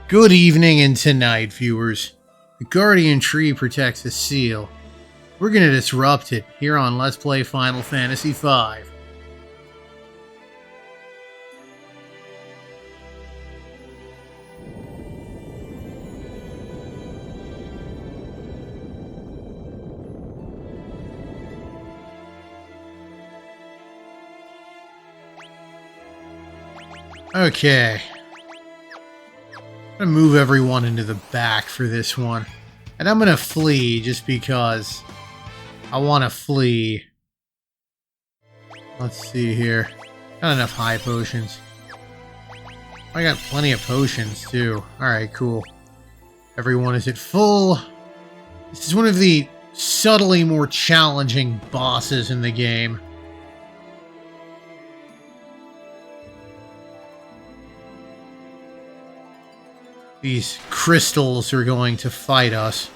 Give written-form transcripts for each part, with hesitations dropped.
Good evening and tonight, viewers. The Guardian Tree protects the seal. We're gonna disrupt it here on Let's Play Final Fantasy V. Okay. I'm gonna move everyone into the back for this one. And I'm gonna flee just because I want to flee. Let's see here. Not enough high potions. I got plenty of potions too. Alright, cool. Everyone is at full. This is one of the subtly more challenging bosses in the game. These crystals are going to fight us.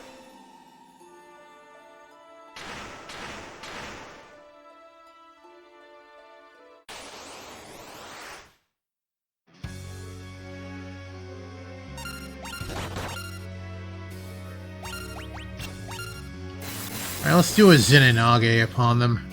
Alright, let's do a Zenonage upon them.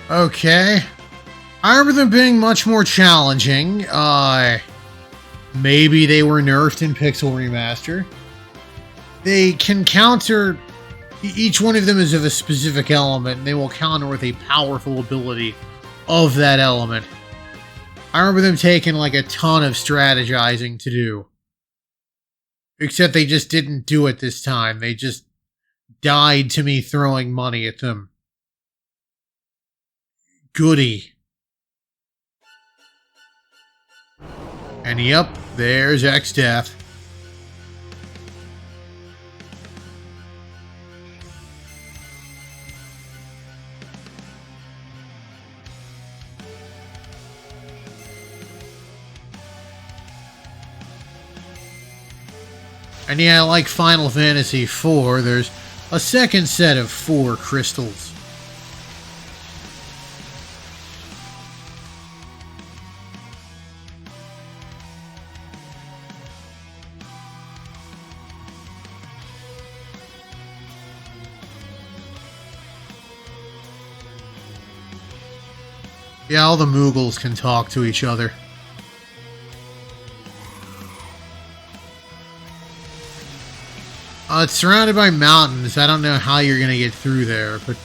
Okay. I remember them being much more challenging. Maybe they were nerfed in Pixel Remaster. They can counter... Each one of them is of a specific element, and they will counter with a powerful ability of that element. I remember them taking like a ton of strategizing to do. Except they just didn't do it this time. They just died to me throwing money at them. Goody. And yep, there's X-Death. And yeah, like Final Fantasy IV, there's a second set of 4 crystals. Yeah, all the Moogles can talk to each other. It's surrounded by mountains. I don't know how you're gonna get through there, but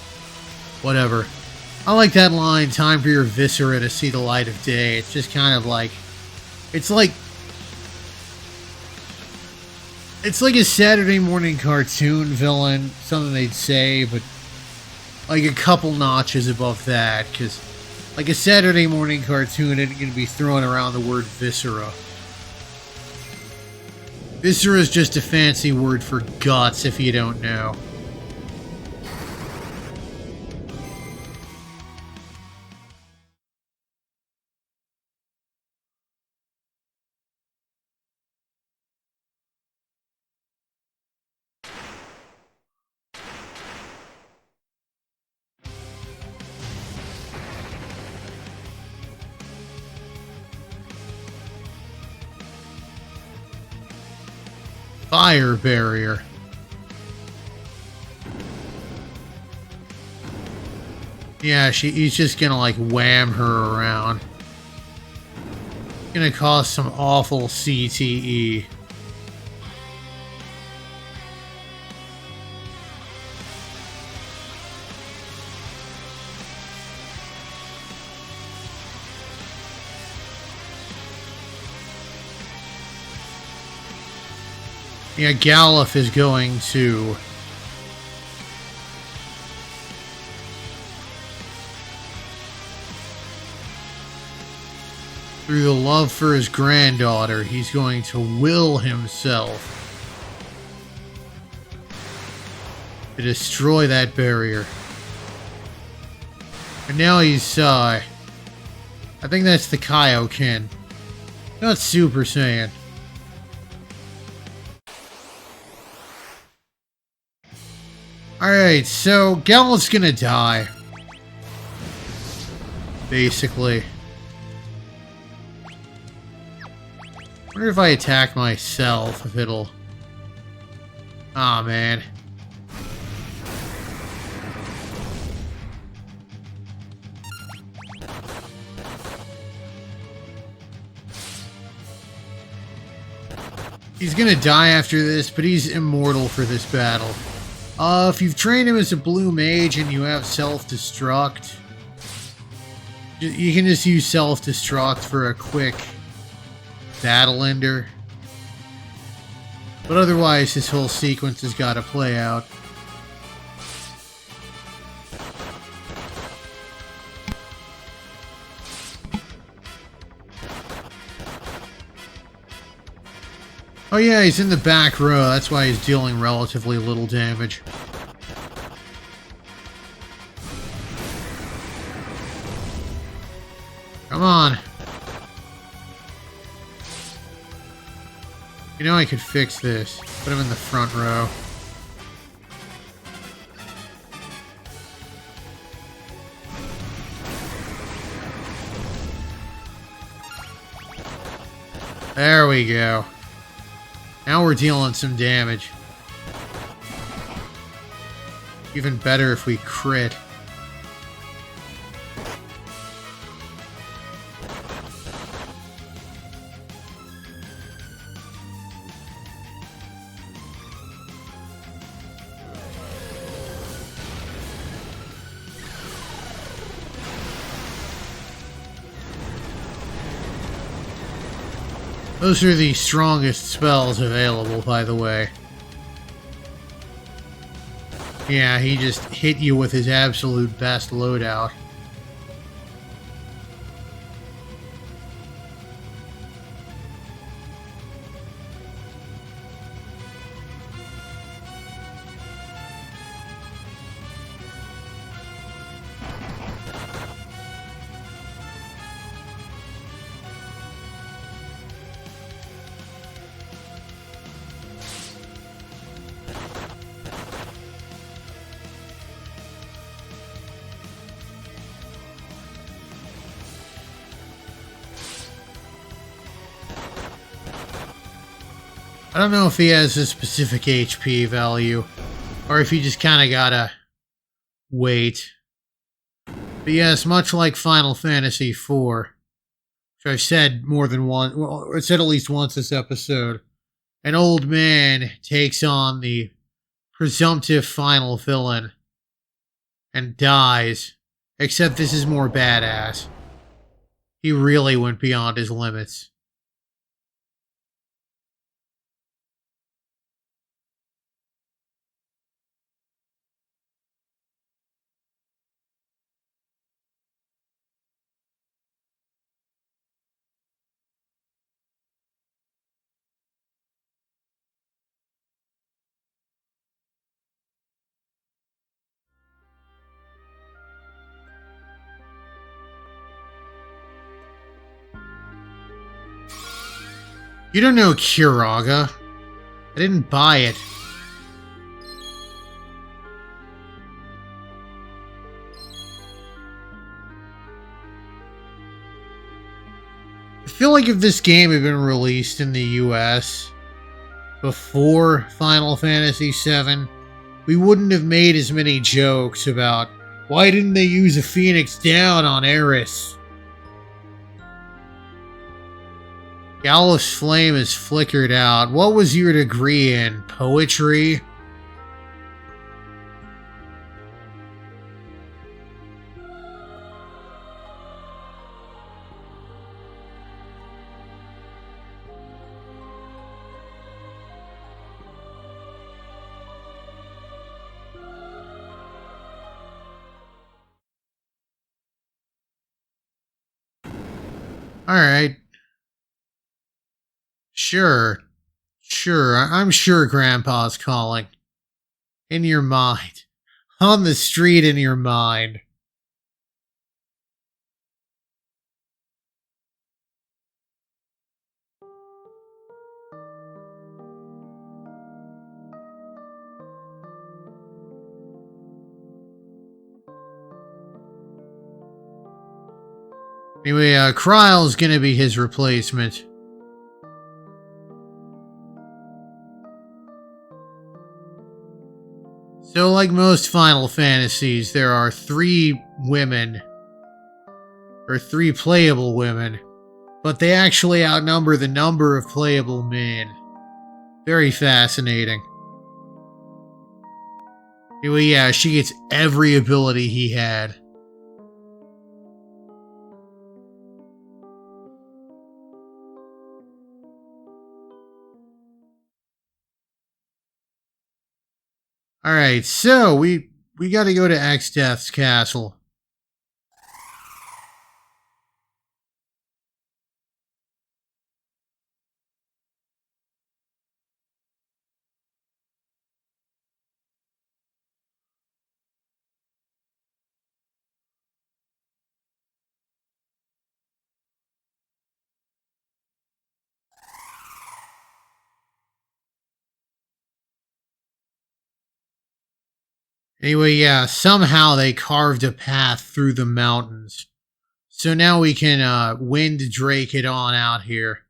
whatever. I like that line, time for your viscera to see the light of day. It's just kind of like... It's like a Saturday morning cartoon villain, something they'd say, but like a couple notches above that, because like a Saturday morning cartoon isn't going to be throwing around the word viscera. Viscera is just a fancy word for guts, if you don't know. Fire barrier. Yeah, he's just gonna like wham her around. Gonna cause some awful CTE. Yeah, Galuf is going to... Through the love for his granddaughter, he's going to will himself to destroy that barrier. And now he's, I think that's the Kaioken. Not Super Saiyan. Alright, so Galuf's gonna die. Basically. Wonder if I attack myself, if it'll... Aw, man. He's gonna die after this, but he's immortal for this battle. If you've trained him as a blue mage and you have self-destruct, you can just use self-destruct for a quick battle ender. But otherwise, this whole sequence has got to play out. Oh yeah, he's in the back row. That's why he's dealing relatively little damage. Come on. You know I could fix this. Put him in the front row. There we go. Now we're dealing some damage. Even better if we crit. Those are the strongest spells available, by the way. Yeah, he just hit you with his absolute best loadout. I don't know if he has a specific HP value, or if he just kind of gotta wait. But yes, much like Final Fantasy IV, which I've said more than once, well, I said at least once this episode, an old man takes on the presumptive final villain and dies, except this is more badass. He really went beyond his limits. You don't know Kiraga. I didn't buy it. I feel like if this game had been released in the US before Final Fantasy VII, we wouldn't have made as many jokes about why didn't they use a Phoenix Down on Eris? Galuf's flame is flickered out. What was your degree in? Poetry? Alright. Sure. Sure. I'm sure Grandpa's calling. In your mind. On the street in your mind. Anyway, Kryle's gonna be his replacement. So, like most Final Fantasies, there are 3 women, or 3 playable women, but they actually outnumber the number of playable men. Very fascinating. Anyway, yeah, she gets every ability he had. Alright, so we gotta go to X-Death's castle. Anyway, yeah, somehow they carved a path through the mountains. So now we can wind drake it on out here.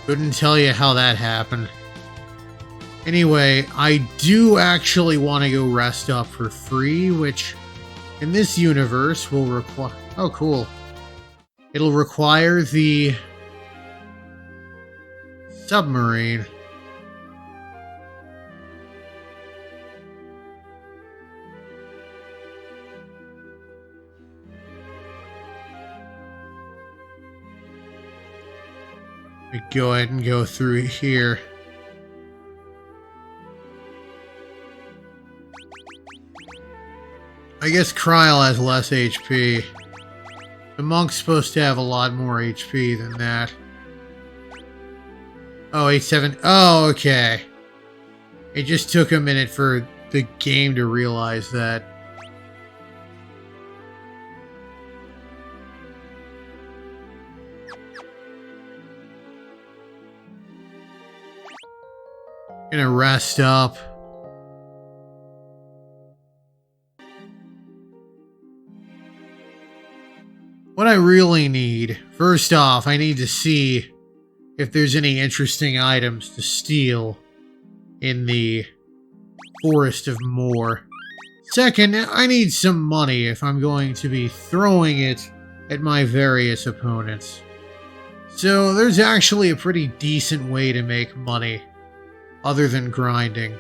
Couldn't tell you how that happened. Anyway, I do actually want to go rest up for free, which in this universe will require... Oh, cool. It'll require the submarine. We go ahead and go through here. I guess Kryle has less HP. The monk's supposed to have a lot more HP than that. Oh, 87. Oh, okay. It just took a minute for the game to realize that. Gonna rest up. What I really need, first off, I need to see if there's any interesting items to steal in the Forest of Moor. Second, I need some money if I'm going to be throwing it at my various opponents. So there's actually a pretty decent way to make money other than grinding.